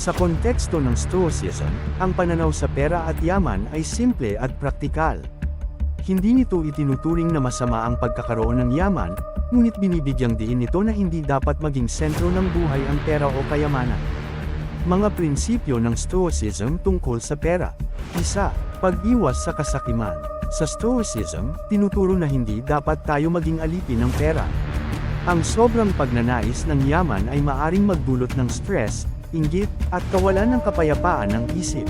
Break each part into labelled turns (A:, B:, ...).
A: Sa konteksto ng Stoicism, ang pananaw sa pera at yaman ay simple at praktikal. Hindi nito itinuturing na masama ang pagkakaroon ng yaman, ngunit binibigyang diin nito na hindi dapat maging sentro ng buhay ang pera o kayamanan. Mga prinsipyo ng Stoicism tungkol sa pera. 1. Pag-iwas sa kasakiman. Sa Stoicism, tinuturo na hindi dapat tayo maging alipin ng pera. Ang sobrang pagnanais ng yaman ay maaring magdulot ng stress, inggit, at kawalan ng kapayapaan ng isip.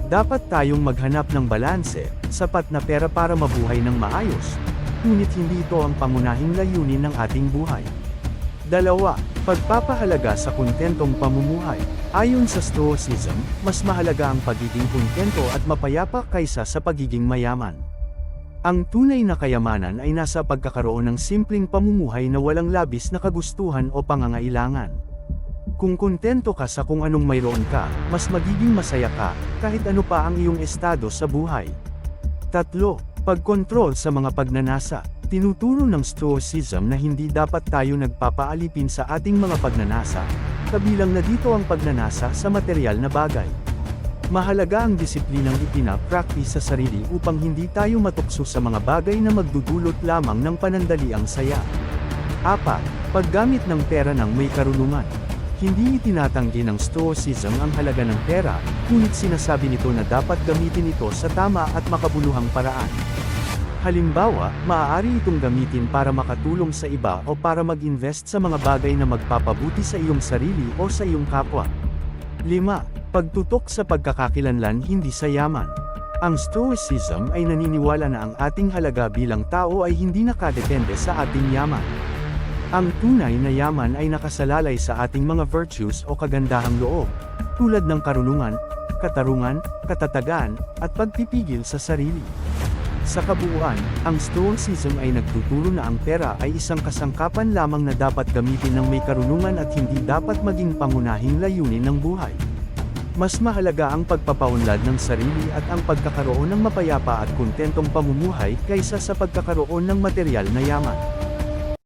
A: Dapat tayong maghanap ng balanse, sapat na pera para mabuhay ng maayos, ngunit hindi ito ang pangunahing layunin ng ating buhay. 2. Pagpapahalaga sa kontentong pamumuhay. Ayon sa Stoicism, mas mahalaga ang pagiging kontento at mapayapa kaysa sa pagiging mayaman. Ang tunay na kayamanan ay nasa pagkakaroon ng simpleng pamumuhay na walang labis na kagustuhan o pangangailangan. Kung kontento ka sa kung anong mayroon ka, mas magiging masaya ka, kahit ano pa ang iyong estado sa buhay. 3. Pagkontrol sa mga pagnanasa. Tinuturo ng Stoicism na hindi dapat tayo nagpapaalipin sa ating mga pagnanasa, kabilang na dito ang pagnanasa sa materyal na bagay. Mahalaga ang disiplinang ipina-practice sa sarili upang hindi tayo matukso sa mga bagay na magdudulot lamang ng panandaliang saya. 4. Paggamit ng pera ng may karunungan. Hindi itinatanggi ng Stoicism ang halaga ng pera, ngunit sinasabi nito na dapat gamitin ito sa tama at makabuluhang paraan. Halimbawa, maaari itong gamitin para makatulong sa iba o para mag-invest sa mga bagay na magpapabuti sa iyong sarili o sa iyong kapwa. 5. Pagtutok sa pagkakakilanlan hindi sa yaman. Ang Stoicism ay naniniwala na ang ating halaga bilang tao ay hindi nakadepende sa ating yaman. Ang tunay na yaman ay nakasalalay sa ating mga virtues o kagandahang loob, tulad ng karunungan, katarungan, katatagan, at pagpipigil sa sarili. Sa kabuuan, ang Stoicism ay nagtuturo na ang pera ay isang kasangkapan lamang na dapat gamitin ng may karunungan at hindi dapat maging pangunahing layunin ng buhay. Mas mahalaga ang pagpapaunlad ng sarili at ang pagkakaroon ng mapayapa at kontentong pamumuhay kaysa sa pagkakaroon ng materyal na yaman.